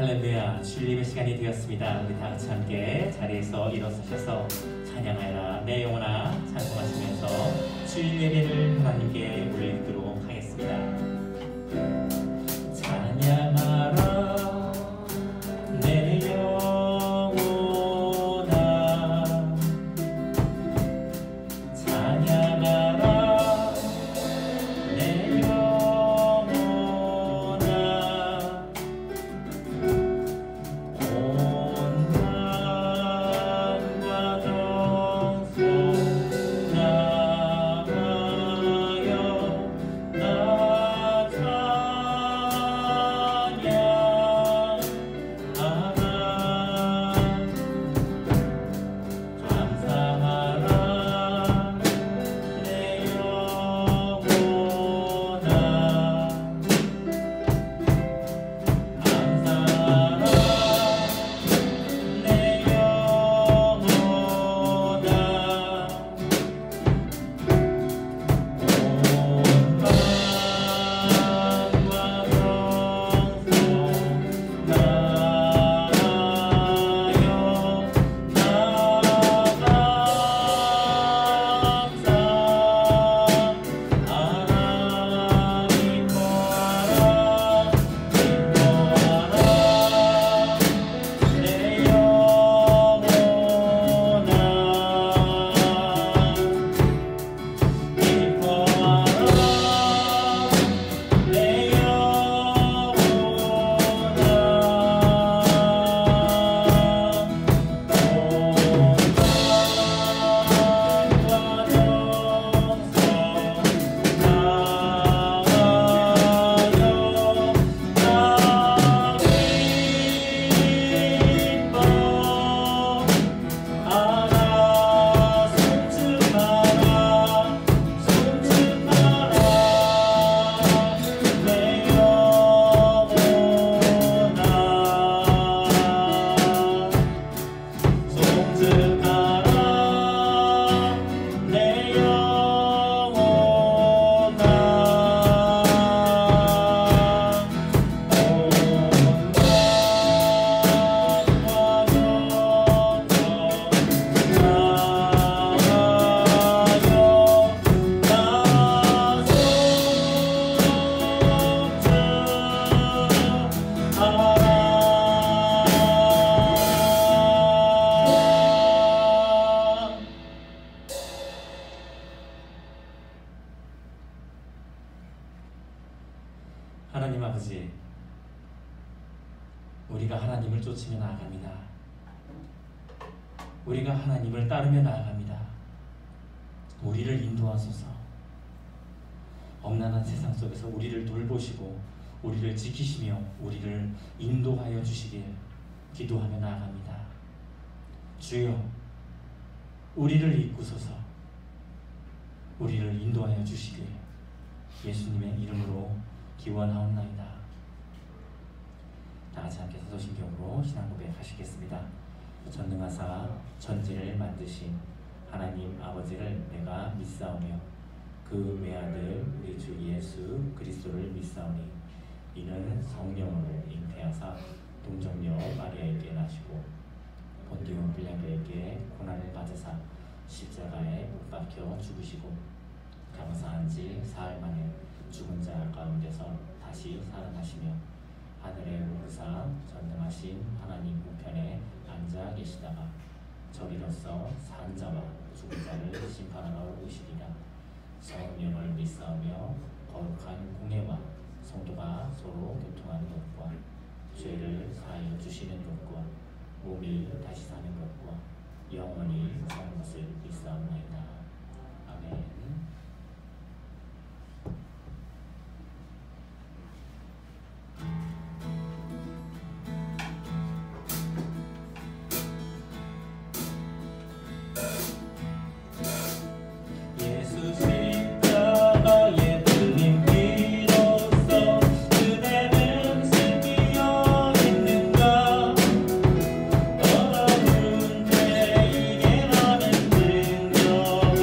할렐루야, 주일 예배 시간이 되었습니다. 우리 다 같이 함께 자리에서 일어서셔서 찬양하여라 내 영혼아 찬송하시면서 주일 예배를 하나님께 올리도록 하겠습니다. 찬양하라 내 영혼아 찬양하라 내 영혼아 온 만과 정성 나하여 나 하나님 아버지, 우리가 하나님을 쫓으며 나아갑니다. 우리가 하나님을 따르며 나아갑니다. 우리를 인도하소서. 엄난한 세상 속에서 우리를 돌보시고 우리를 지키시며 우리를 인도하여 주시길 기도하며 나아갑니다. 주여, 우리를 이끄소서. 우리를 인도하여 주시길 예수님의 이름으로 기원하옵나이다. 다같이 함께 사도신경으로 신앙 고백하시겠습니다. 전능하사 천지를 만드신 하나님 아버지를 내가 믿사오며 그 외아들 우리 주 예수 그리스도를 믿사오니 이는 성령으로 잉태하사 동정녀 마리아에게 나시고 본디온 빌라도에게 고난을 받으사 십자가에 못 박혀 죽으시고 장사한 지 사흘 만에 죽은 자 가운데서 다시 살아나시며 하늘에 오르사 전능하신 하나님 우편에 앉아 계시다가 저리로서 산 자와 죽은 자를 심판하러 오시리라. 성령을 믿사오며 거룩한 공예와 성도가 서로 교통하는 것과 죄를 사하여 주시는 것과 몸이 다시 사는 것과 영원히 사는 것을 믿사옵나이다. 아멘. 떠나는 데 이게 나는 능력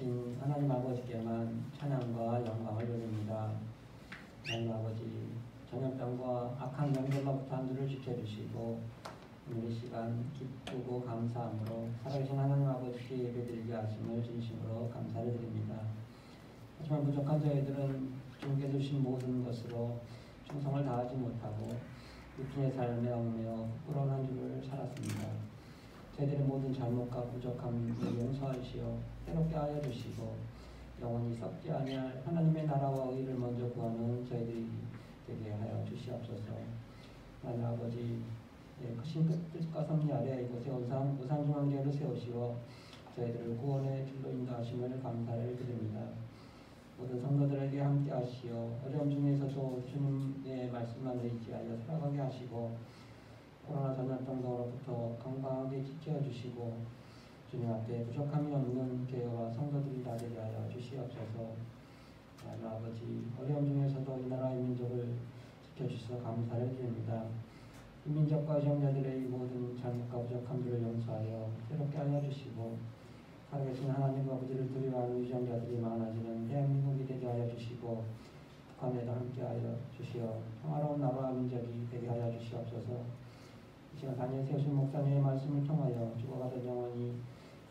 살아계신 하나님 아버지께만 찬양과 영광을 돌립니다. 하나님 아버지, 전염병과 악한 명절로부터 한주를 지켜주시고 오늘 이 시간 기쁘고 감사함으로 살아계신 하나님 아버지께 예배드리게 하심을 진심으로 감사를 드립니다. 하지만 부족한 저희들은 주께 주신 모든 것으로 충성을 다하지 못하고 육신의 삶에 얽매여 부끄러운 한 주를 살았습니다. 저희들의 모든 잘못과 부족함을 용서하시어 새롭게 하여 주시고 영원히 썩지 아니할 하나님의 나라와 의를 먼저 구하는 저희들이 되게 하여 주시옵소서. 하나님 아버지, 크신 뜻과 섭리 아래 이곳에 우상중앙교회를 세우시어 저희들을 구원의 길로 인도하심을 감사를 드립니다. 모든 성도들에게 함께 하시어 어려움 중에서도 주님의 말씀만 의지하여 살아가게 하시고 코로나 전염병으로부터 건강하게 지켜주시고 주님 앞에 부족함이 없는 교회와 성도들이 다 되게 하여 주시옵소서. 하나님 아버지, 어려움 중에서도 이 나라의 민족을 지켜주셔서 감사를 드립니다. 이 민족과 정자들의 모든 잘못과 부족함들을 용서하여 새롭게 하여 주시고 살아계신 하나님 아버지를 두려워하는 유정자들이 많아지는 대한민국이 되게 하여 주시고 북한에도 함께하여 주시어 평화로운 나라와 민족이 되게 하여 주시옵소서. 이 시간 단위에 세우신 목사님의 말씀을 통하여 죽어가던 영혼이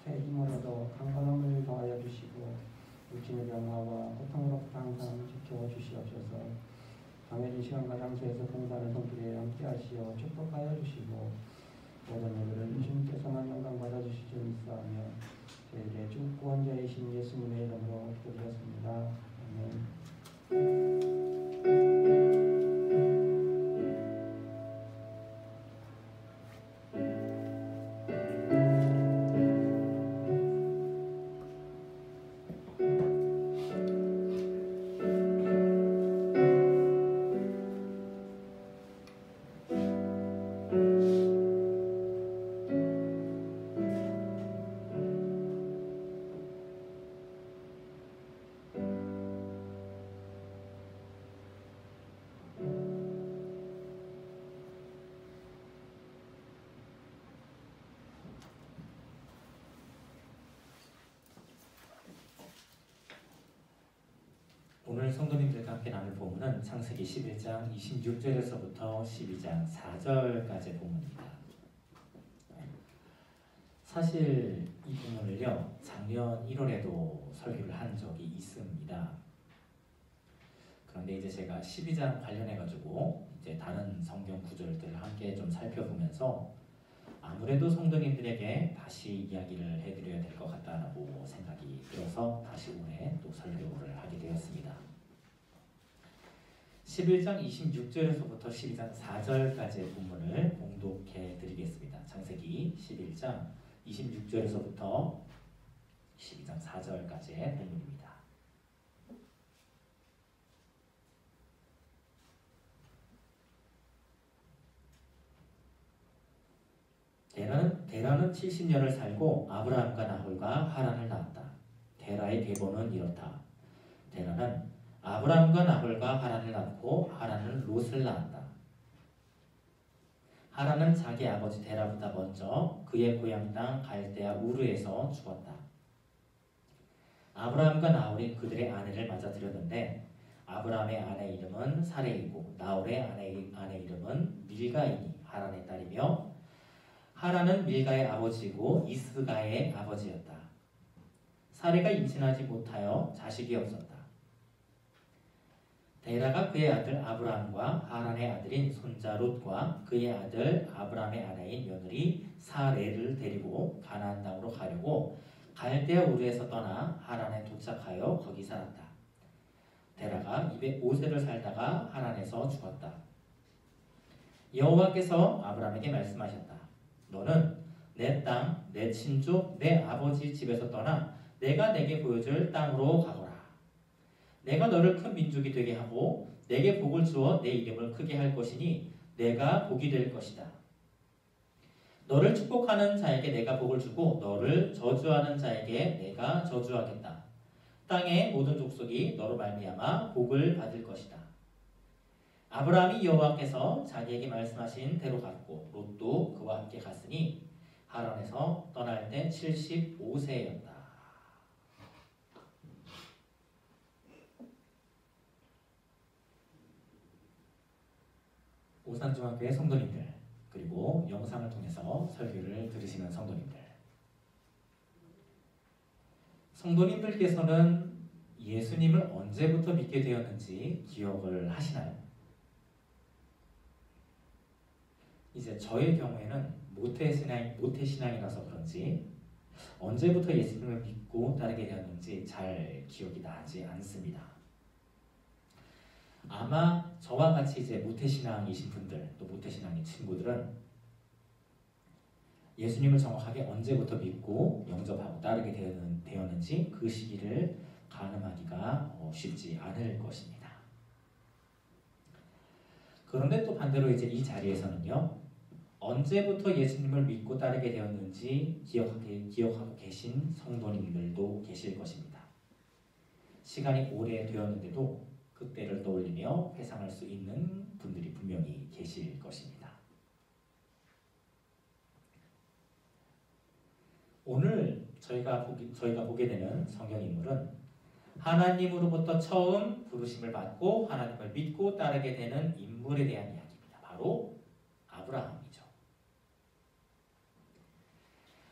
새 힘으로도 강건함을 더하여 주시고 육신의 병화와 고통으로부터 항상 지켜 주시옵소서. 정해진 시간과 장소에서 봉사하는 손길에 함께하시어 축복하여 주시고 모든 예배를 주님께서만 영광 받아주실 줄 믿사하며 저희의 주 구원자이신 예수님의 이름으로 기도드렸습니다. 아멘. 오늘 성도님들과 함께 나눌 본문은 창세기 11장 26절에서부터 12장 4절까지의 본문입니다. 사실 이 본문을요, 작년 1월에도 설교를 한 적이 있습니다. 그런데 이제 제가 12장 관련해가지고 이제 다른 성경 구절들을 함께 좀 살펴보면서 아무래도 성도님들에게 다시 이야기를 해드려야 될 것 같다라고 생각이 들어서 다시 올해 또 설교를 하게 되었습니다. 11장 26절에서부터 12장 4절까지의 본문을 봉독해 드리겠습니다. 창세기 11장 26절에서부터 12장 4절까지의 본문입니다. 데라는 70년을 살고 아브라함과 나홀과 하란을 낳았다. 데라의 계보는 이렇다. 데라는 아브라함과 나홀과 하란을 낳고 하란은 롯을 낳았다. 하란은 자기 아버지 데라보다 먼저 그의 고향 땅 갈대아 우르에서 죽었다. 아브라함과 나홀이 그들의 아내를 맞아들였는데 아브라함의 아내 이름은 사레이고 나홀의 아내 이름은 밀가이니 하란의 딸이며 하란은 밀가의 아버지고 이스가의 아버지였다. 사레가 임신하지 못하여 자식이 없었다. 데라가 그의 아들 아브라함과 하란의 아들인 손자 롯과 그의 아들 아브라함의 아내인 며느리 사레를 데리고 가나안 땅으로 가려고 갈대아 우르에서 떠나 하란에 도착하여 거기 살았다. 데라가 205세를 살다가 하란에서 죽었다. 여호와께서 아브라함에게 말씀하셨다. 너는 내 땅, 내 친족, 내 아버지 집에서 떠나 내가 내게 보여줄 땅으로 가거라. 내가 너를 큰 민족이 되게 하고 내게 복을 주어 내 이름을 크게 할 것이니 내가 복이 될 것이다. 너를 축복하는 자에게 내가 복을 주고 너를 저주하는 자에게 내가 저주하겠다. 땅의 모든 족속이 너로 말미암아 복을 받을 것이다. 아브라함이 여호와께서 자기에게 말씀하신 대로 갔고 롯도 그와 함께 갔으니 하란에서 떠날 때 75세였다. 오산중학교의 성도님들, 그리고 영상을 통해서 설교를 들으시는 성도님들. 성도님들께서는 예수님을 언제부터 믿게 되었는지 기억을 하시나요? 이제 저의 경우에는 모태신앙이라서 그런지 언제부터 예수님을 믿고 따르게 되었는지 잘 기억이 나지 않습니다. 아마 저와 같이 이제 모태신앙이신 분들, 또 모태신앙인 친구들은 예수님을 정확하게 언제부터 믿고 영접하고 따르게 되었는지 그 시기를 가늠하기가 쉽지 않을 것입니다. 그런데 또 반대로 이제 이 자리에서는요, 언제부터 예수님을 믿고 따르게 되었는지 기억하고 계신 성도님들도 계실 것입니다. 시간이 오래 되었는데도 그때를 떠올리며 회상할 수 있는 분들이 분명히 계실 것입니다. 오늘 저희가 보게 되는 성경 인물은 하나님으로부터 처음 부르심을 받고 하나님을 믿고 따르게 되는 인물에 대한 이야기입니다. 바로 아브라함이죠.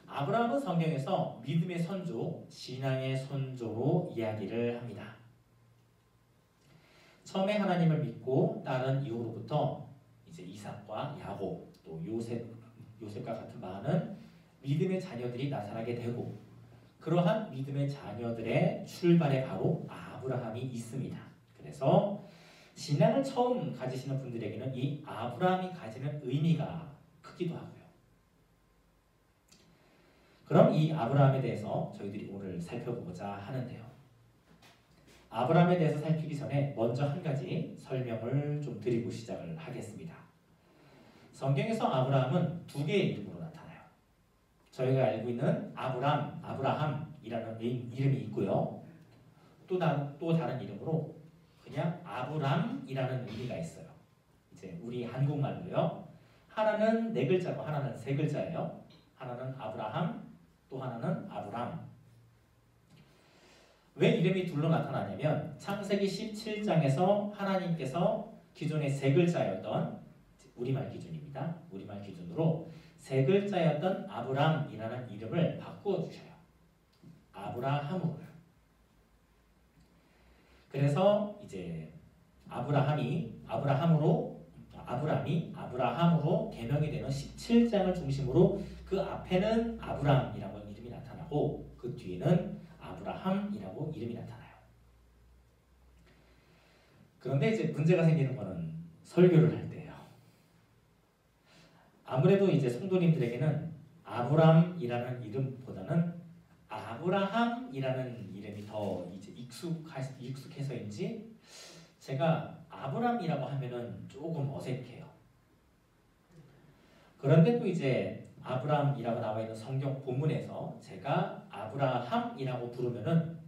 아브라함은 성경에서 믿음의 선조, 신앙의 선조로 이야기를 합니다. 처음에 하나님을 믿고 따른 이후로부터 이제 이삭과 야곱, 또 요셉과 같은 많은 믿음의 자녀들이 나타나게 되고, 그러한 믿음의 자녀들의 출발에 바로 아브라함이 있습니다. 그래서 신앙을 처음 가지시는 분들에게는 이 아브라함이 가지는 의미가 크기도 하고요. 그럼 이 아브라함에 대해서 저희들이 오늘 살펴보고자 하는데요. 아브라함에 대해서 살피기 전에 먼저 한 가지 설명을 좀 드리고 시작을 하겠습니다. 성경에서 아브라함은 두 개의 이름으로 나타나요. 저희가 알고 있는 아브라함이라는 이름이 있고요. 또 다른 이름으로 그냥 아브람이라는 의미가 있어요. 이제 우리 한국말로요. 하나는 네 글자고 하나는 세 글자예요. 하나는 아브라함, 또 하나는 아브람. 왜 이름이 둘로 나타나냐면 창세기 17장에서 하나님께서 기존의 세 글자였던, 우리말 기준입니다. 우리말 기준으로 세 글자였던 아브람이라는 이름을 바꾸어 주셔요. 아브라함으로요. 그래서 이제 아브라함이 아브라함으로 개명이 되는 17장을 중심으로 그 앞에는 아브람이라고 이름이 나타나고 그 뒤에는 아브라함이라고 이름이 나타나요. 그런데 이제 문제가 생기는 거는 설교를 할 때예요. 아무래도 이제 성도님들에게는 아브람이라는 이름보다는 아브라함이라는 이름이 더 이제 익숙해서인지 제가 아브람이라고 하면은 조금 어색해요. 그런데 또 이제 아브람이라고 나와 있는 성경 본문에서 제가 아브라함이라고 부르면은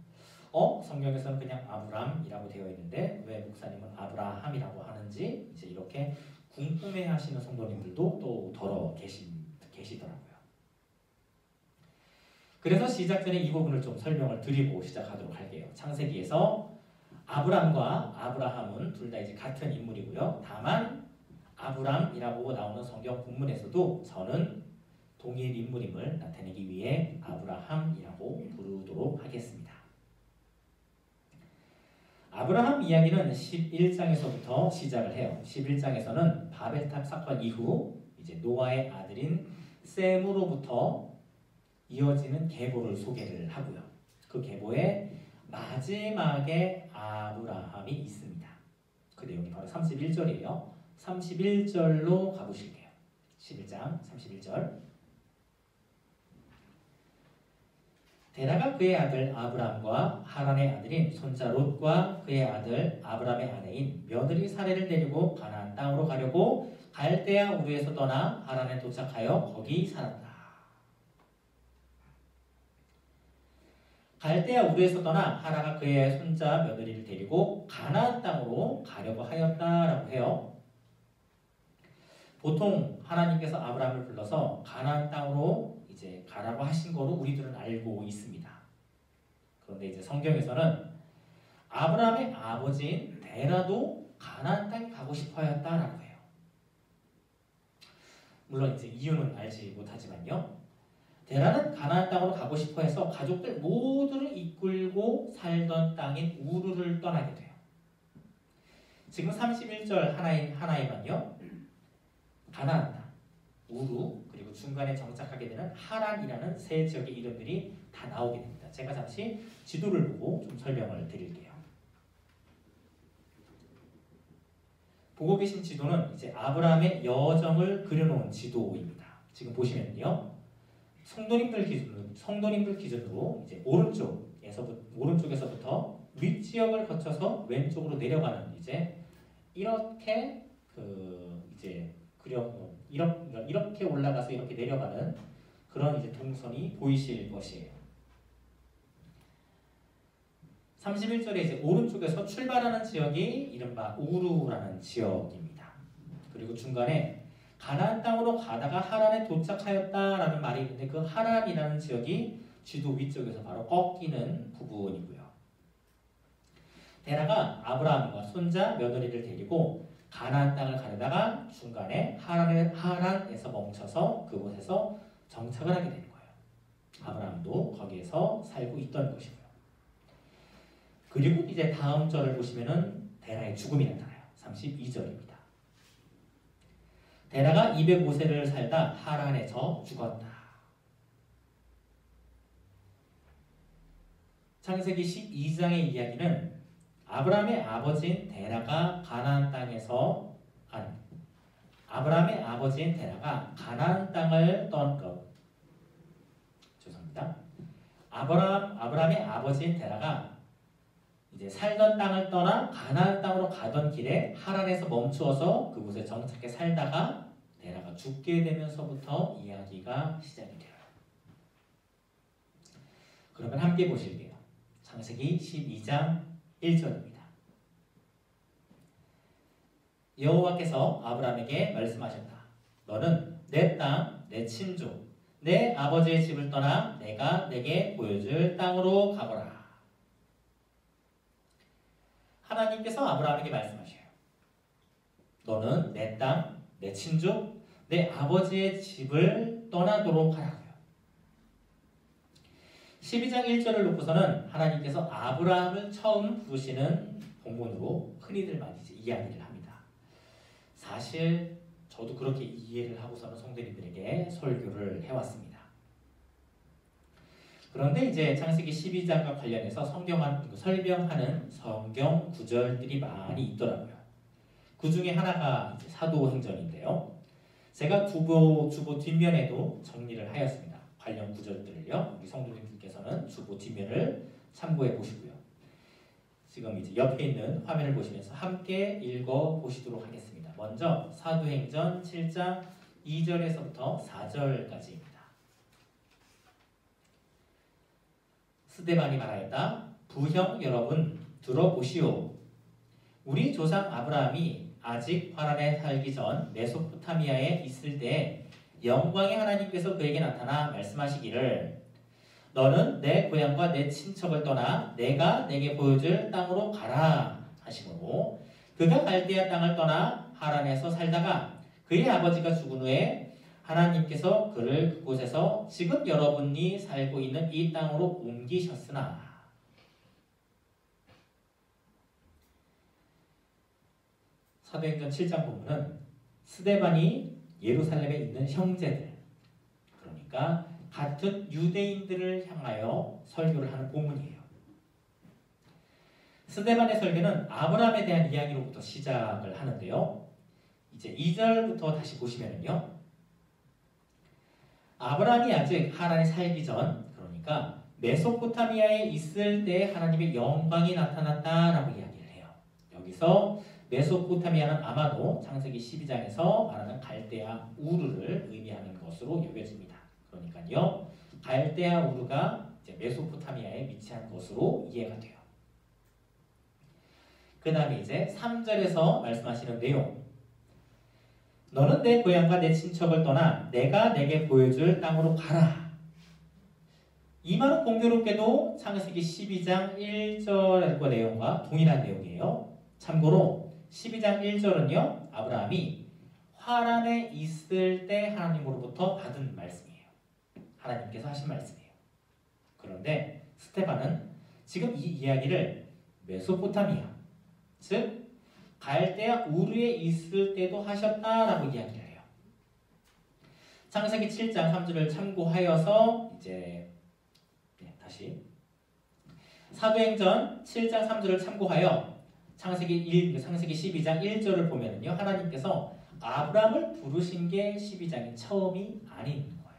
성경에서는 그냥 아브람이라고 되어 있는데 왜 목사님은 아브라함이라고 하는지 이제 이렇게 궁금해하시는 성도님들도 또 더러 계시더라고요. 그래서 시작 전에 이 부분을 좀 설명을 드리고 시작하도록 할게요. 창세기에서 아브람과 아브라함은 둘 다 이제 같은 인물이고요. 다만 아브람이라고 나오는 성경 본문에서도 저는 동일 인물임을 나타내기 위해 아브라함이라고 부르도록 하겠습니다. 아브라함 이야기는 11장에서부터 시작을 해요. 11장에서는 바벨탑 사건 이후 이제 노아의 아들인 셈으로부터 이어지는 계보를 소개를 하고요. 그 계보의 마지막에 아브라함이 있습니다. 그 내용이 바로 31절이에요. 31절로 가보실게요. 11장 31절. 데라가 그의 아들 아브람과 하란의 아들인 손자 롯과 그의 아들 아브람의 아내인 며느리 사레를 데리고 가나안 땅으로 가려고 갈대아 우르에서 떠나 하란에 도착하여 거기 살았다. 갈대아 우르에서 떠나 하라가 그의 손자 며느리를 데리고 가나안 땅으로 가려고 하였다라고 해요. 보통 하나님께서 아브람을 불러서 가나안 땅으로 이제 가라고 하신 거로 우리들은 알고 있습니다. 그런데 이제 성경에서는 아브람의 아버지인 데라도 가나안 땅에 가고 싶어 하였다라고 해요. 물론 이제 이유는 알지 못하지만요. 데라는 가나안 땅으로 가고 싶어해서 가족들 모두를 이끌고 살던 땅인 우르를 떠나게 돼요. 지금 31절 하나에만요. 가나안 땅, 우르, 그리고 중간에 정착하게 되는 하란이라는 세 지역의 이름들이 다 나오게 됩니다. 제가 잠시 지도를 보고 좀 설명을 드릴게요. 보고 계신 지도는 이제 아브라함의 여정을 그려놓은 지도입니다. 지금 보시면요, 성도님들 기준으로 이제 오른쪽에서부터 윗지역을 거쳐서 왼쪽으로 내려가는 이제 이렇게 이렇게 올라가서 이렇게 내려가는 그런 이제 동선이 보이실 것이에요. 31절에 이제 오른쪽에서 출발하는 지역이 이른바 우루라는 지역입니다. 그리고 중간에 가나안 땅으로 가다가 하란에 도착하였다라는 말이 있는데 그 하란이라는 지역이 지도 위쪽에서 바로 꺾이는 부분이고요. 데라가 아브라함과 손자 며느리를 데리고 가나안 땅을 가려다가 중간에 하란에서 멈춰서 그곳에서 정착을 하게 되는 거예요. 아브라함도 거기에서 살고 있던 곳이고요. 그리고 이제 다음 절을 보시면은 데라의 죽음이 나타나요. 32절입니다. 데라가 205세를 살다 하란에서 죽었다. 창세기 12장의 이야기는 아브라함의 아버지인 데라가 가나안 땅을 떤 것. 죄송합니다. 아브라함의 아버지인 데라가 이제 살던 땅을 떠나 가나안 땅으로 가던 길에 하란에서 멈추어서 그곳에 정착해 살다가 데라가 죽게 되면서부터 이야기가 시작이 돼요. 그러면 함께 보실게요. 창세기 12장 1절입니다. 여호와께서 아브라함에게 말씀하셨다. 너는 내 땅, 내 친족, 내 아버지의 집을 떠나 내가 내게 보여줄 땅으로 가거라. 하나님께서 아브라함에게 말씀하셔요. 너는 내 땅, 내 친족, 내 아버지의 집을 떠나도록 하라고요. 12장 1절을 놓고서는 하나님께서 아브라함을 처음 부르시는 본문으로 흔히들 많이 이야기를 합니다. 사실 저도 그렇게 이해를 하고서는 성도님들에게 설교를 해왔습니다. 그런데 이제 창세기 12장과 관련해서 설명하는 성경 구절들이 많이 있더라고요. 그 중에 하나가 이제 사도행전인데요. 제가 주보 뒷면에도 정리를 하였습니다. 관련 구절들을요. 우리 성도님들께서는 주보 뒷면을 참고해 보시고요. 지금 이제 옆에 있는 화면을 보시면서 함께 읽어 보시도록 하겠습니다. 먼저 사도행전 7장 2절에서부터 4절까지입니다. 스데반이 말하였다. 부형 여러분 들어보시오. 우리 조상 아브라함이 아직 하란에 살기 전 메소포타미아에 있을 때 영광의 하나님께서 그에게 나타나 말씀하시기를 너는 내 고향과 내 친척을 떠나 내가 내게 보여줄 땅으로 가라 하시므로 그가 갈대아 땅을 떠나 하란에서 살다가 그의 아버지가 죽은 후에 하나님께서 그를 그곳에서 지금 여러분이 살고 있는 이 땅으로 옮기셨으나 사도행전 7장 본문은 스데반이 예루살렘에 있는 형제들, 그러니까 같은 유대인들을 향하여 설교를 하는 본문이에요. 스데반의 설교는 아브라함에 대한 이야기로부터 시작을 하는데요. 이제 2절부터 다시 보시면요. 아브라함이 아직 하란에 살기 전, 그러니까 메소포타미아에 있을 때 하나님의 영광이 나타났다라고 이야기를 해요. 여기서 메소포타미아는 아마도 창세기 12장에서 말하는 갈대아 우르를 의미하는 것으로 여겨집니다. 그러니까요, 갈대아 우르가 이제 메소포타미아에 위치한 것으로 이해가 돼요. 그 다음에 이제 3절에서 말씀하시는 내용. 너는 내 고향과 내 친척을 떠나 내가 내게 보여줄 땅으로 가라. 이 말은 공교롭게도 창세기 12장 1절의 내용과 동일한 내용이에요. 참고로 12장 1절은요. 아브라함이 하란에 있을 때 하나님으로부터 받은 말씀이에요. 하나님께서 하신 말씀이에요. 그런데 스데반은 지금 이 이야기를 메소포타미아, 즉 갈대아 우르에 있을 때도 하셨다라고 이야기를 해요. 창세기 7장 3절을 참고하여서 이제 다시 사도행전 7장 3절을 참고하여 창세기 12장 1절을 보면요, 하나님께서 아브라함을 부르신 게 12장이 처음이 아닌 거예요.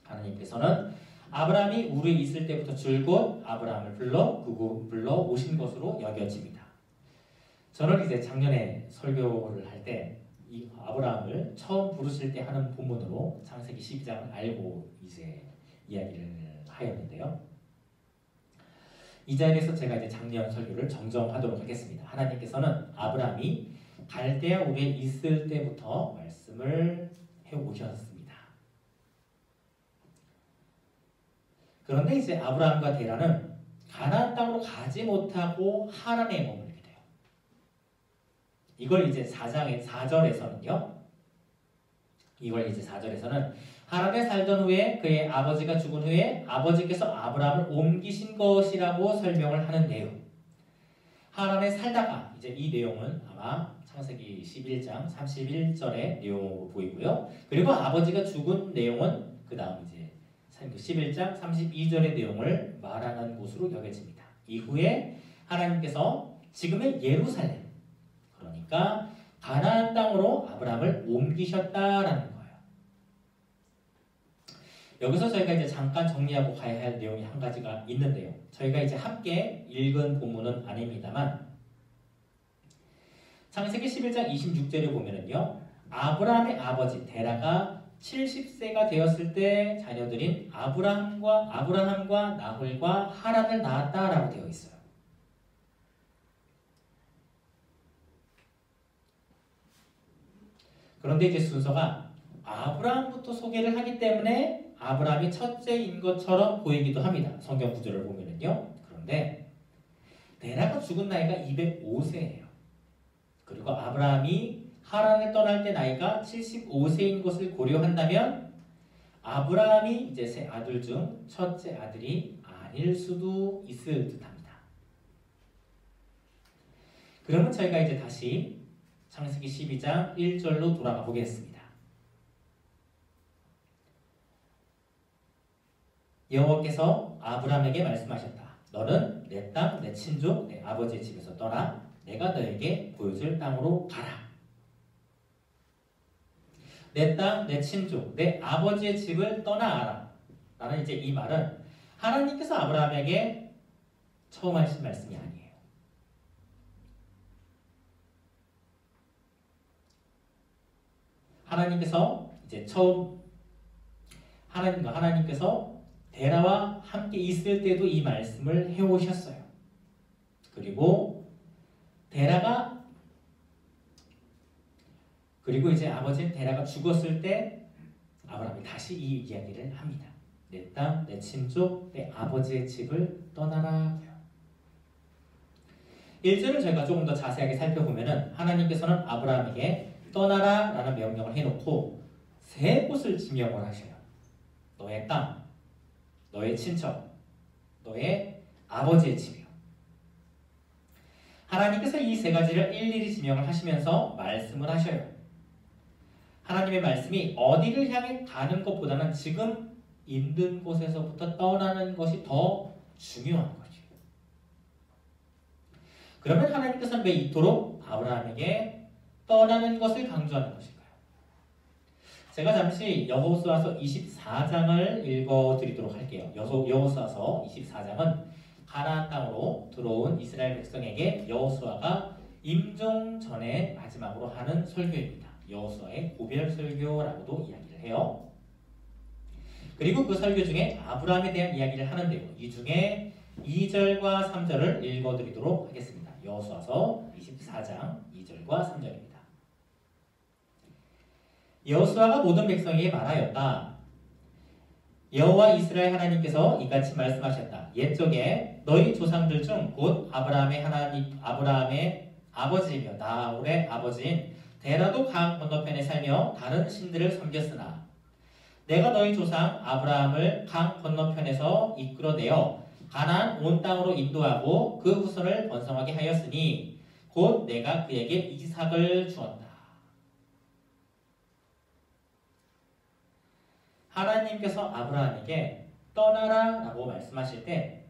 하나님께서는 아브라함이 우르에 있을 때부터 줄곧 아브라함을 불러 오신 것으로 여겨집니다. 저는 이제 작년에 설교를 할 때 이 아브라함을 처음 부르실 때 하는 본문으로 창세기 12장을 알고 이제 이야기를 하였는데요. 이 자리에서 제가 이제 작년 설교를 정정하도록 하겠습니다. 하나님께서는 아브라함이 갈대아 우르에 있을 때부터 말씀을 해오셨습니다. 그런데 이제 아브라함과 데라는 가나안 땅으로 가지 못하고 하란에 머물게 돼요. 이걸 이제 4절에서는요. 하란에 살던 후에 그의 아버지가 죽은 후에 아버지께서 아브라함을 옮기신 것이라고 설명을 하는데요. 하란에 살다가 이제 이 내용은 아마 창세기 11장 31절의 내용으로 보이고요. 그리고 아버지가 죽은 내용은 그 다음 이제 11장 32절의 내용을 말하는 곳으로 여겨집니다. 이후에 하나님께서 지금의 예루살렘, 그러니까 가나안 땅으로 아브라함을 옮기셨다라는 거예요. 여기서 저희가 이제 잠깐 정리하고 가야 할 내용이 한 가지가 있는데요. 저희가 이제 함께 읽은 본문은 아닙니다만 창세기 11장 26절에 보면은요, 아브라함의 아버지 데라가 70세가 되었을 때 자녀들인 아브라함과 나홀과 하란을 낳았다라고 되어 있어요. 그런데 이제 순서가 아브라함부터 소개를 하기 때문에 아브라함이 첫째인 것처럼 보이기도 합니다. 성경 구절을 보면은요. 그런데 데라가 죽은 나이가 205세예요. 그리고 아브라함이 하란을 떠날 때 나이가 75세인 것을 고려한다면 아브라함이 이제 세 아들 중 첫째 아들이 아닐 수도 있을 듯합니다. 그러면 저희가 이제 다시 창세기 12장 1절로 돌아가 보겠습니다. 여호와께서 아브라함에게 말씀하셨다. 너는 내 땅, 내 친족, 내 아버지의 집에서 떠나 내가 너에게 보여줄 땅으로 가라. 내 땅, 내 친족, 내 아버지의 집을 떠나라. 라는 이제 이 말은 하나님께서 아브라함에게 처음 하신 말씀이 아니에요. 하나님께서 이제 처음 하나님께서 데라와 함께 있을 때도 이 말씀을 해오셨어요. 그리고 이제 아버지 데라가 죽었을 때 아브라함이 다시 이 이야기를 합니다. 내 땅, 내 친족, 내 아버지의 집을 떠나라. 1절을 저희가 조금 더 자세하게 살펴보면은 하나님께서는 아브라함에게 떠나라 라는 명령을 해놓고 세 곳을 지명을 하셔요. 너의 땅, 너의 친척, 너의 아버지의 집이요. 하나님께서 이 세 가지를 일일이 지명을 하시면서 말씀을 하셔요. 하나님의 말씀이 어디를 향해 가는 것보다는 지금 있는 곳에서부터 떠나는 것이 더 중요한 거죠. 그러면 하나님께서는 왜 이토록 아브라함에게 떠나는 것을 강조하는 것일까요? 제가 잠시 여호수아서 24장을 읽어드리도록 할게요. 여호수아서 24장은 가나안 땅으로 들어온 이스라엘 백성에게 여호수아가 임종 전에 마지막으로 하는 설교입니다. 여호수아의 고별 설교라고도 이야기를 해요. 그리고 그 설교 중에 아브라함에 대한 이야기를 하는데요. 이 중에 2절과 3절을 읽어드리도록 하겠습니다. 여호수아서 24장 2절과 3절입니다. 여호수아가 모든 백성에게 말하였다. 여호와 이스라엘 하나님께서 이같이 말씀하셨다. 옛적에 너희 조상들 중 곧 아브라함의 아버지이며 나홀의 아버지인 대라도 강 건너편에 살며 다른 신들을 섬겼으나 내가 너희 조상 아브라함을 강 건너편에서 이끌어내어 가나안 온 땅으로 인도하고 그 후손을 번성하게 하였으니 곧 내가 그에게 이삭을 주었다. 하나님께서 아브라함에게 떠나라 라고 말씀하실 때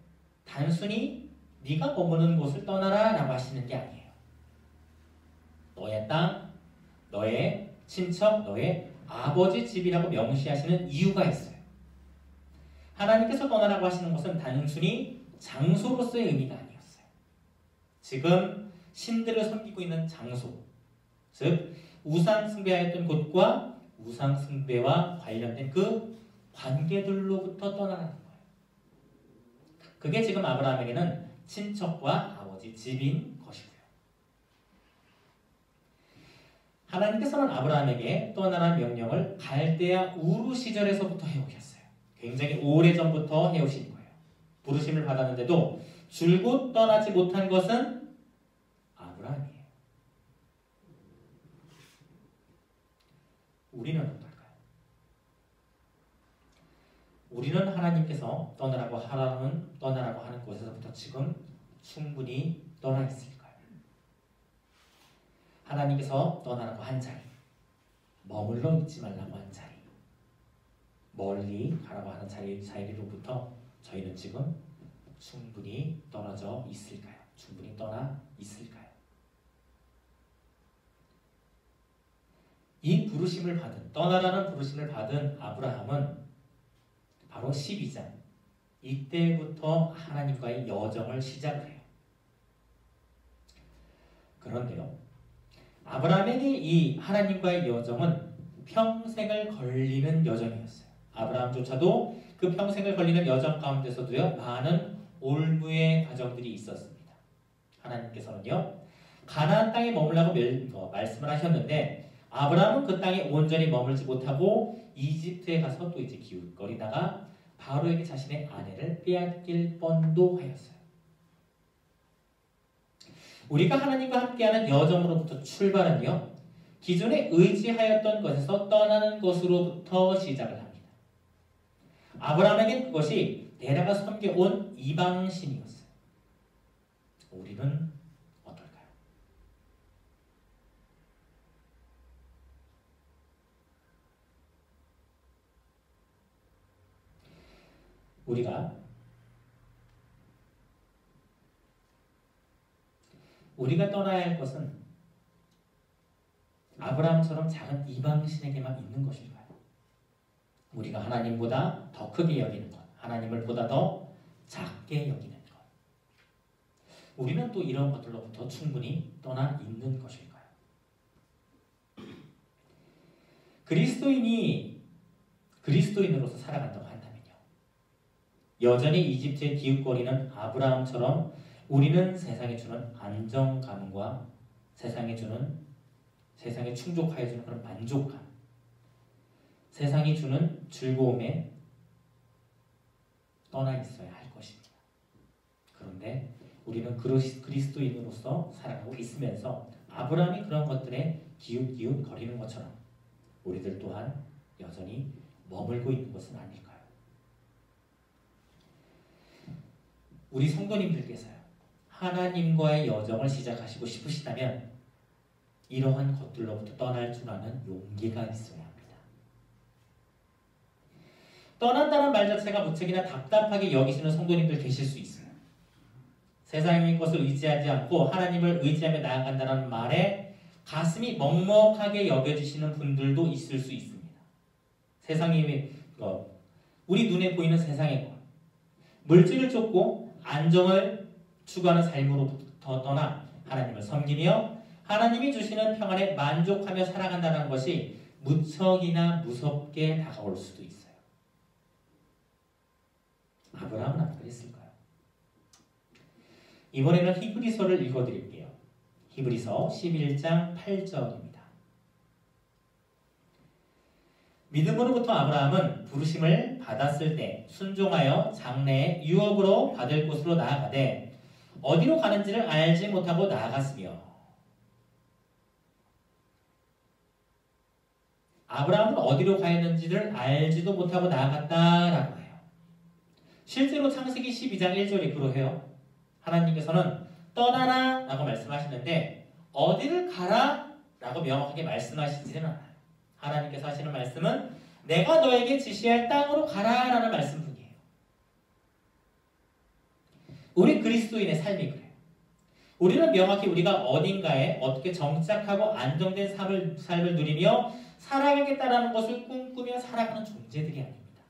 단순히 네가 머무는 곳을 떠나라 라고 하시는 게 아니에요. 너의 땅, 너의 친척, 너의 아버지 집이라고 명시하시는 이유가 있어요. 하나님께서 떠나라고 하시는 것은 단순히 장소로서의 의미가 아니었어요. 지금 신들을 섬기고 있는 장소, 즉 우상 숭배하였던 곳과 우상 숭배와 관련된 그 관계들로부터 떠나라는 거예요. 그게 지금 아브라함에게는 친척과 아버지 집인 것이고요. 하나님께서는 아브라함에게 떠나라는 명령을 갈대아 우르 시절에서부터 해오셨어요. 굉장히 오래전부터 해오신 거예요. 부르심을 받았는데도 줄곧 떠나지 못한 것은 아브라함이에요. 우리는 어떨까요? 우리는 하나님께서 떠나라고 하는 곳에서부터 지금 충분히 떠나 있을까요? 하나님께서 떠나라고 한 자리, 머물러 있지 말라고 한 자리, 멀리 가라고 하는 자리로부터 저희는 지금 충분히 떨어져 있을까요? 충분히 떠나 있을까요? 이 부르심을 받은, 떠나라는 부르심을 받은 아브라함은 바로 12장, 이때부터 하나님과의 여정을 시작을 해요. 그런데요, 아브라함에게 이 하나님과의 여정은 평생을 걸리는 여정이었어요. 아브라함조차도 그 평생을 걸리는 여정 가운데서도요, 많은 올무의 과정들이 있었습니다. 하나님께서는요, 가나안 땅에 머물라고 말씀을 하셨는데 아브라함은 그 땅에 온전히 머물지 못하고 이집트에 가서 또 이제 기웃거리다가 바로에게 자신의 아내를 빼앗길 뻔도 하였어요. 우리가 하나님과 함께하는 여정으로부터 출발은요, 기존에 의지하였던 것에서 떠나는 것으로부터 시작을 합니다. 아브라함에겐 그것이 데라가 섬겨온 이방신이었어요. 우리는 어떨까요? 우리가 떠나야 할 것은 아브라함처럼 작은 이방신에게만 있는 것일까요? 우리가 하나님보다 더 크게 여기는 것, 하나님을 보다 더 작게 여기는 것, 우리는 또 이런 것들로부터 충분히 떠나 있는 것일까요? 그리스도인으로서 살아간다고 한다면요, 여전히 이집트에 기웃거리는 아브라함처럼 우리는 세상에 주는 안정감과 세상에 충족하여 주는 그런 만족감, 세상이 주는 즐거움에 떠나 있어야 할 것입니다. 그런데 우리는 그리스도인으로서 살아가고 있으면서 아브라함이 그런 것들에 기웃기웃 거리는 것처럼 우리들 또한 여전히 머물고 있는 것은 아닐까요? 우리 성도님들께서요, 하나님과의 여정을 시작하시고 싶으시다면 이러한 것들로부터 떠날 줄 아는 용기가 있어야 합니다. 떠난다는 말 자체가 무척이나 답답하게 여기시는 성도님들 계실 수 있어요. 세상의 것을 의지하지 않고 하나님을 의지하며 나아간다는 말에 가슴이 먹먹하게 여겨지시는 분들도 있을 수 있습니다. 세상이 우리 눈에 보이는 세상의 것, 물질을 쫓고 안정을 추구하는 삶으로부터 떠나 하나님을 섬기며 하나님이 주시는 평안에 만족하며 살아간다는 것이 무척이나 무섭게 다가올 수도 있어요. 아브라함은 안 그랬을까요? 이번에는 히브리서를 읽어드릴게요. 히브리서 11장 8절입니다. 믿음으로부터 아브라함은 부르심을 받았을 때 순종하여 장래의 유업으로 받을 곳으로 나아가되 어디로 가는지를 알지 못하고 나아갔으며, 아브라함은 어디로 가였는지를 알지도 못하고 나아갔다라고 해요. 실제로 창세기 12장 1절이 그러해요. 하나님께서는 떠나라 라고 말씀하시는데 어디를 가라 라고 명확하게 말씀하시지는 않아요. 하나님께서 하시는 말씀은 내가 너에게 지시할 땅으로 가라 라는 말씀뿐이에요. 우리 그리스도인의 삶이 그래요. 우리는 명확히 우리가 어딘가에 어떻게 정착하고 안정된 삶을 누리며 살아가겠다라는 것을 꿈꾸며 살아가는 존재들이 아닙니다.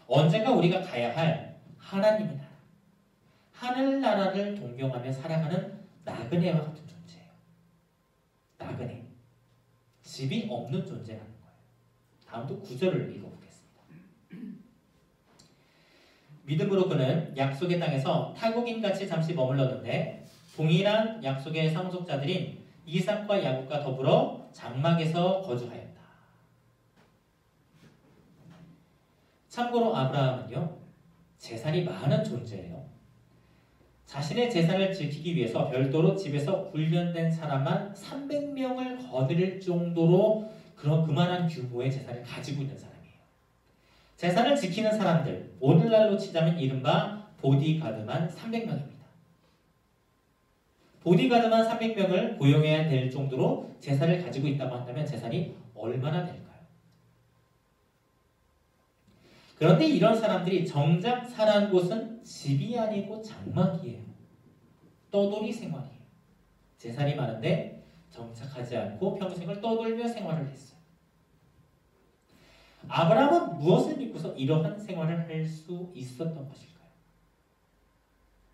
언젠가 우리가 가야 할 하나님의 나라, 하늘나라를 동경하며 살아가는 나그네와 같은 존재예요. 나그네. 집이 없는 존재라는 거예요. 다음도 9절을 읽어보겠습니다. 믿음으로 그는 약속의 땅에서 타국인같이 잠시 머물렀는데 동일한 약속의 상속자들인 이삭과 야곱과 더불어 장막에서 거주하였다. 참고로 아브라함은요, 재산이 많은 존재예요. 자신의 재산을 지키기 위해서 별도로 집에서 훈련된 사람만 300명을 거느릴 정도로 그만한 규모의 재산을 가지고 있는 사람이에요. 재산을 지키는 사람들, 오늘날로 치자면 이른바 보디가드만 300명입니다. 보디가드만 300명을 고용해야 될 정도로 재산을 가지고 있다고 한다면 재산이 얼마나 될까요? 그런데 이런 사람들이 정작 살아온 곳은 집이 아니고 장막이에요. 떠돌이 생활이에요. 재산이 많은데 정착하지 않고 평생을 떠돌며 생활을 했어요. 아브라함은 무엇을 믿고서 이러한 생활을 할 수 있었던 것일까요?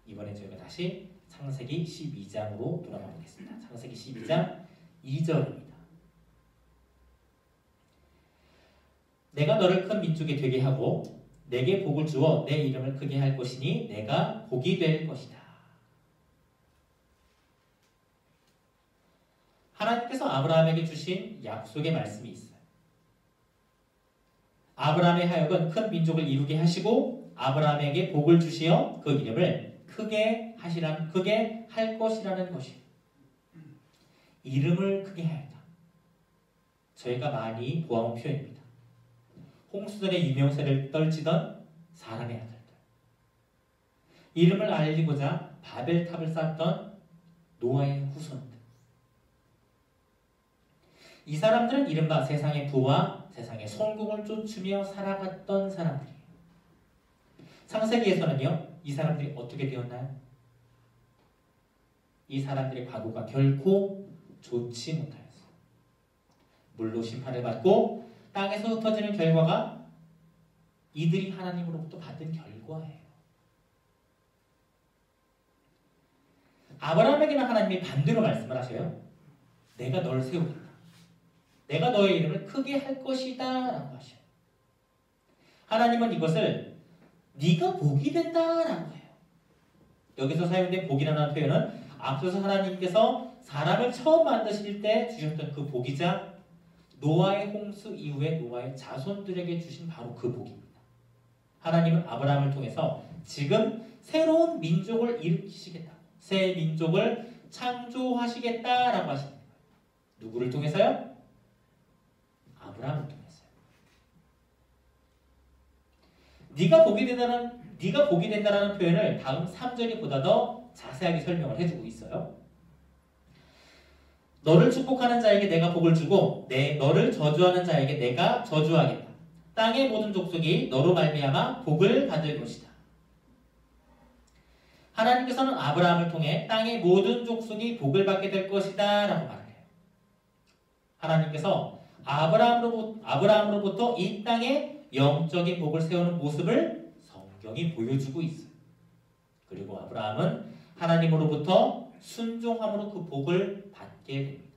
이번에 저희가 다시 창세기 12장으로 돌아가 보겠습니다. 창세기 12장 2절입니다. 내가 너를 큰 민족이 되게 하고 내게 복을 주어 내 이름을 크게 할 것이니 내가 복이 될 것이다. 하나님께서 아브라함에게 주신 약속의 말씀이 있어요. 아브라함의 하여금 큰 민족을 이루게 하시고 아브라함에게 복을 주시어 그 이름을 크게 할 것이라는 것이에요. 이름을 크게 하였다. 저희가 많이 보아온 표현입니다. 홍수들의 유명세를 떨치던 사람의 아들들. 이름을 알리고자 바벨탑을 쌓던 노아의 후손들. 이 사람들은 이른바 세상의 부와 세상의 성공을 쫓으며 살아갔던 사람들이에요. 창세기에서는요, 이 사람들이 어떻게 되었나요? 이 사람들의 과거가 결코 좋지 못하였어요. 물로 심판을 받고 땅에서 흩어지는 결과가 이들이 하나님으로부터 받은 결과예요. 아브라함에게는 하나님이 반대로 말씀을 하셔요. 내가 너를 세우겠다. 내가 너의 이름을 크게 할 것이다 라고 하셔요. 하나님은 이것을 네가 복이 된다 라고 해요. 여기서 사용된 복이라는 표현은 앞서서 하나님께서 사람을 처음 만드실 때 주셨던 그 복이자 노아의 홍수 이후에 노아의 자손들에게 주신 바로 그 복입니다. 하나님은 아브라함을 통해서 지금 새로운 민족을 일으키시겠다. 새 민족을 창조하시겠다라고 하시는 거예요. 누구를 통해서요? 아브라함을 통해서요. 네가 복이 된다라는 표현을 다음 3절이 보다 더 자세하게 설명을 해주고 있어요. 너를 축복하는 자에게 내가 복을 주고 너를 저주하는 자에게 내가 저주하겠다. 땅의 모든 족속이 너로 말미암아 복을 받을 것이다. 하나님께서는 아브라함을 통해 땅의 모든 족속이 복을 받게 될 것이다 라고 말을 해요. 하나님께서 아브라함으로부터 이 땅에 영적인 복을 세우는 모습을 성경이 보여주고 있어요. 그리고 아브라함은 하나님으로부터 순종함으로 그 복을 받게 됩니다.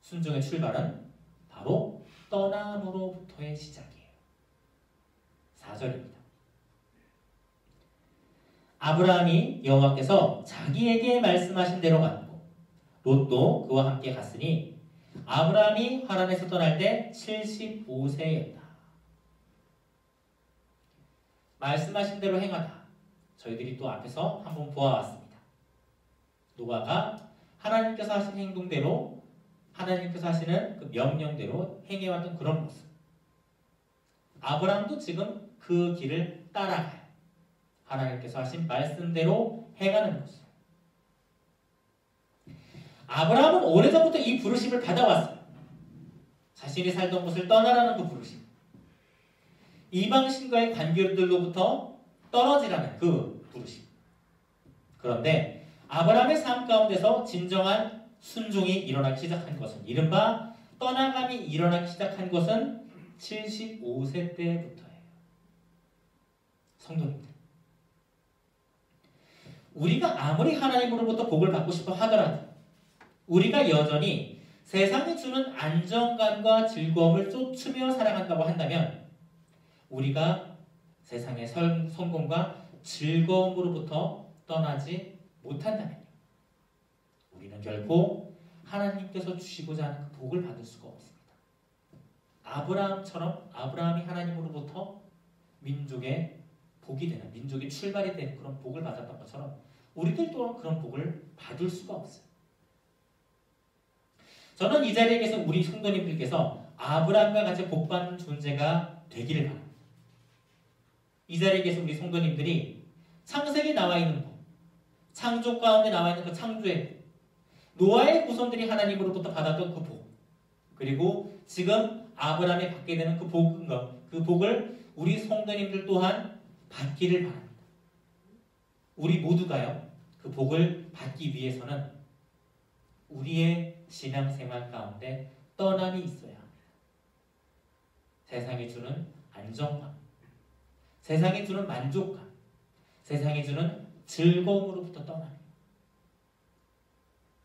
순종의 출발은 바로 떠남으로부터의 시작이에요. 4절입니다. 아브라함이 여호와께서 자기에게 말씀하신 대로 갔고 롯도 그와 함께 갔으니 아브라함이 하란에서 떠날 때 75세였다. 말씀하신 대로 행하다. 저희들이 또 앞에서 한번 보아왔습니다. 노아가 하나님께서 하신 행동대로 하나님께서 하시는 그 명령대로 행해왔던 그런 모습. 아브라함도 지금 그 길을 따라가요. 하나님께서 하신 말씀대로 행하는 모습. 아브라함은 오래전부터 이 부르심을 받아왔어요. 자신이 살던 곳을 떠나라는 그 부르심. 이방신과의 관계들로부터 떨어지라는 그 부르심. 그런데 아브라함의 삶 가운데서 진정한 순종이 일어나기 시작한 것은, 이른바 떠나감이 일어나기 시작한 것은 75세 때부터예요. 성도님들, 우리가 아무리 하나님으로부터 복을 받고 싶어 하더라도 우리가 여전히 세상이 주는 안정감과 즐거움을 쫓으며 살아간다고 한다면, 우리가 세상의 성공과 즐거움으로부터 떠나지 못한다면요, 우리는 결코 하나님께서 주시고자 하는 그 복을 받을 수가 없습니다. 아브라함이 하나님으로부터 민족의 복이 되는, 민족의 출발이 되는 그런 복을 받았던 것처럼 우리들 또한 그런 복을 받을 수가 없어요. 저는 이 자리에 계신 우리 성도님들께서 아브라함과 같이 복받는 존재가 되기를 바랍니다. 이 자리에 계신 우리 성도님들이 창세기에 나와 있는 복, 창조 가운데 나와 있는 그 창조의 복, 노아의 후손들이 하나님으로부터 받았던 그 복, 그리고 지금 아브라함이 받게 되는 그 복을 우리 성도님들 또한 받기를 바랍니다. 우리 모두가요, 그 복을 받기 위해서는 우리의 신앙생활 가운데 떠남이 있어야 합니다. 세상이 주는 안정감, 세상이 주는 만족감, 세상이 주는 즐거움으로부터 떠나며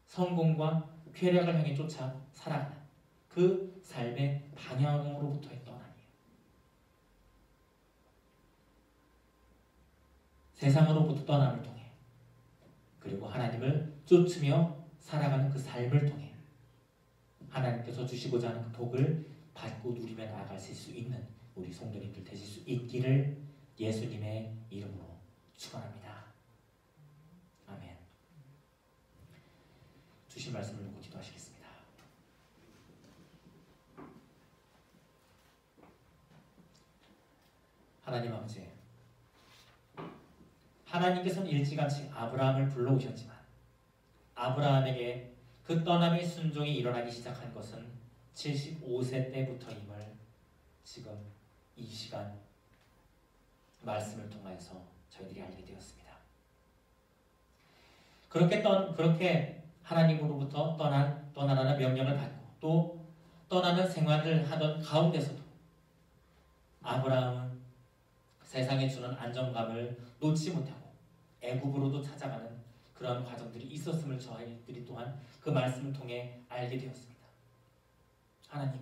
성공과 쾌락을 향해 쫓아 살아가는 그 삶의 방향으로부터의 떠남이에요. 세상으로부터 떠남을 통해, 그리고 하나님을 쫓으며 살아가는 그 삶을 통해 하나님께서 주시고자 하는 그 복을 받고 누리며 나아갈 수 있는 우리 성도님들 되실 수 있기를 예수님의 이름으로 축원합니다. 아멘. 주신 말씀을 듣고 기도하시겠습니다. 하나님 아버지, 하나님께서는 일찌감치 아브라함을 불러오셨지만 아브라함에게 그 떠남의 순종이 일어나기 시작한 것은 75세 때부터임을 지금 이 시간 말씀을 통해서 저희들이 알게 되었습니다. 그렇게 하나님으로부터 떠나라는 명령을 받고 또 떠나는 생활을 하던 가운데서도 아브라함은 세상에 주는 안정감을 놓지 못하고 애굽으로도 찾아가는 그런 과정들이 있었음을 저희들이 또한 그 말씀을 통해 알게 되었습니다. 하나님,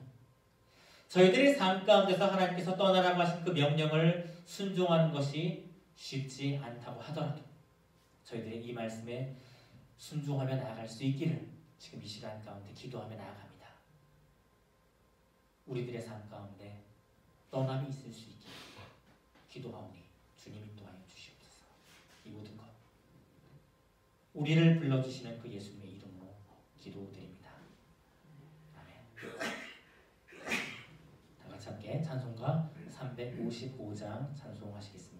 저희들의 삶 가운데서 하나님께서 떠나라고 하신 그 명령을 순종하는 것이 쉽지 않다고 하더라도 저희들의 이 말씀에 순종하며 나아갈 수 있기를 지금 이 시간 가운데 기도하며 나아갑니다. 우리들의 삶 가운데 떠남이 있을 수 있게 기도하오니 주님 인도하여 주시옵소서. 이 모든 것 우리를 불러주시는 그 예수님의 이름으로 기도드립니다. 아멘. 다 같이 함께 찬송가 355장 찬송하시겠습니다.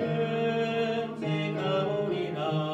어디든지 가오리라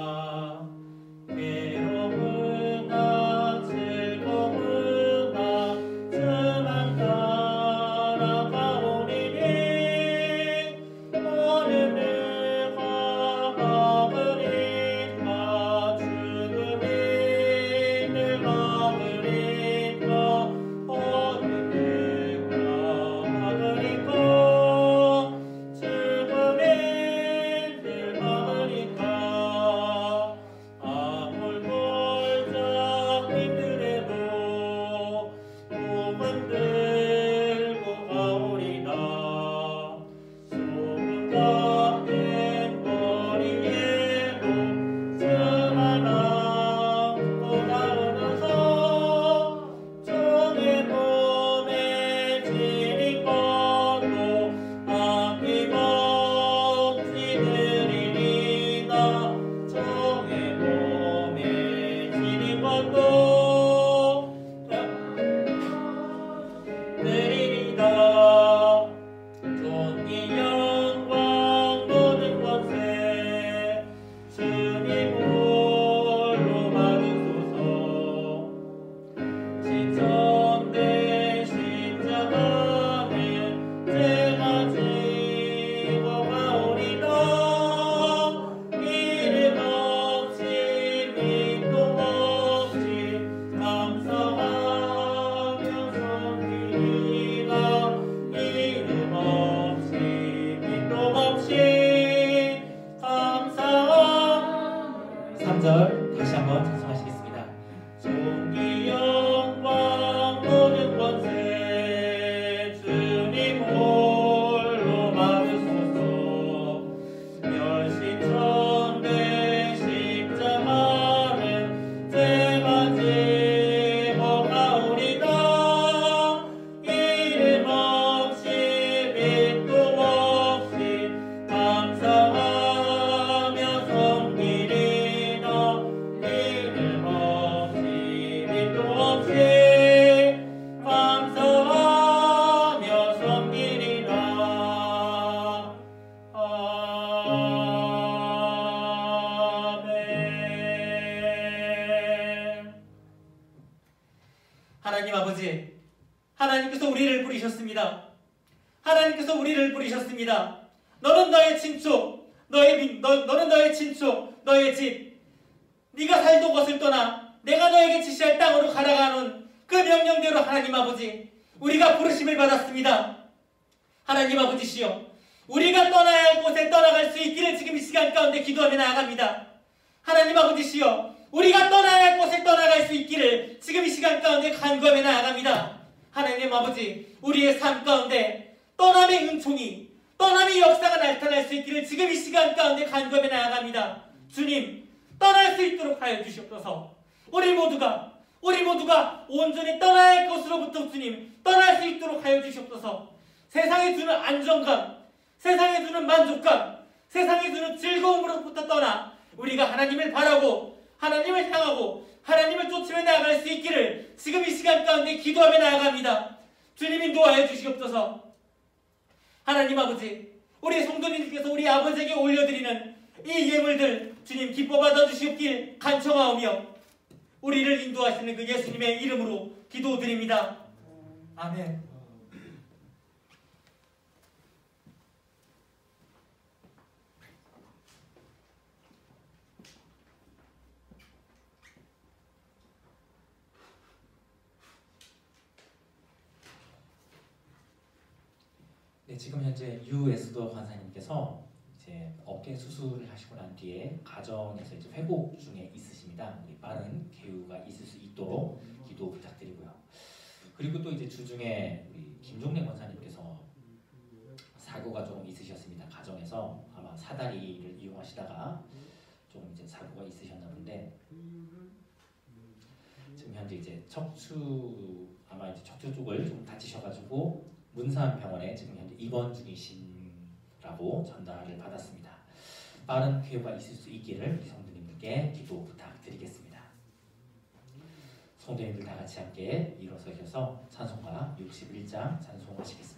하나님 아버지, 하나님께서 우리를 부르셨습니다. 하나님께서 우리를 부르셨습니다. 너는 너의 친족, 너는 너의 친족, 너의 집, 네가 살던 곳을 떠나 내가 너에게 지시할 땅으로 가라가는 그 명령대로 하나님 아버지, 우리가 부르심을 받았습니다. 하나님 아버지시여, 우리가 떠나야 할 곳에 떠나갈 수 있기를 지금 이 시간 가운데 기도하며 나아갑니다. 하나님 아버지시여, 우리가 떠나야 할 곳에 떠나갈 수 있기를 지금 이 시간 가운데 간구하며 나아갑니다. 하나님 아버지, 우리의 삶 가운데 떠남의 은총이, 떠남의 역사가 나타날 수 있기를 지금 이 시간 가운데 간구하며 나아갑니다. 주님, 떠날 수 있도록 하여 주시옵소서. 우리 모두가 온전히 떠나야 할 것으로부터 주님, 떠날 수 있도록 하여 주시옵소서. 세상에 주는 안정감, 세상에 주는 만족감, 세상에 주는 즐거움으로부터 떠나 우리가 하나님을 바라고 하나님을 향하고 하나님을 쫓으며 나아갈 수 있기를 지금 이 시간 가운데 기도하며 나아갑니다. 주님 인도하여 주시옵소서. 하나님 아버지, 우리 성도님들께서 우리 아버지에게 올려드리는 이 예물들 주님 기뻐 받아주시옵길 간청하오며 우리를 인도하시는 그 예수님의 이름으로 기도드립니다. 아멘. 네, 지금 현재 유에스더 관사님께서 이제 어깨 수술을 하시고 난 뒤에 가정에서 이제 회복 중에 있으십니다. 우리 빠른 쾌유가 있을 수 있도록 기도 부탁드리고요. 그리고 또 이제 주중에 우리 김종래 권사님께서 사고가 조금 있으셨습니다. 가정에서 아마 사다리를 이용하시다가 좀 이제 사고가 있으셨나 본데 지금 현재 이제 아마 이제 척추 쪽을 좀 다치셔가지고 문산병원에 지금 현재 입원 중이신라고 전달을 받았습니다. 빠른 쾌유가 있을 수 있기를 우리 성도님들께 기도 부탁드리겠습니다. 성도님들 다 같이 함께 일어서셔서 찬송가 61장 찬송하시겠습니다.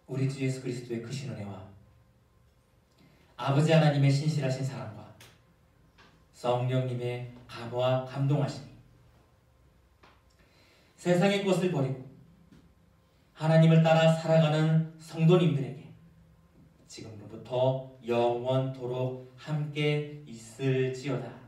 우리 주 예수 그리스도의 크신 은혜와 아버지 하나님의 신실하신 사랑과 성령님의 감화 감동하심이 세상의 것을 버리고 하나님을 따라 살아가는 성도님들에게 지금부터 영원토록 함께 있을지어다.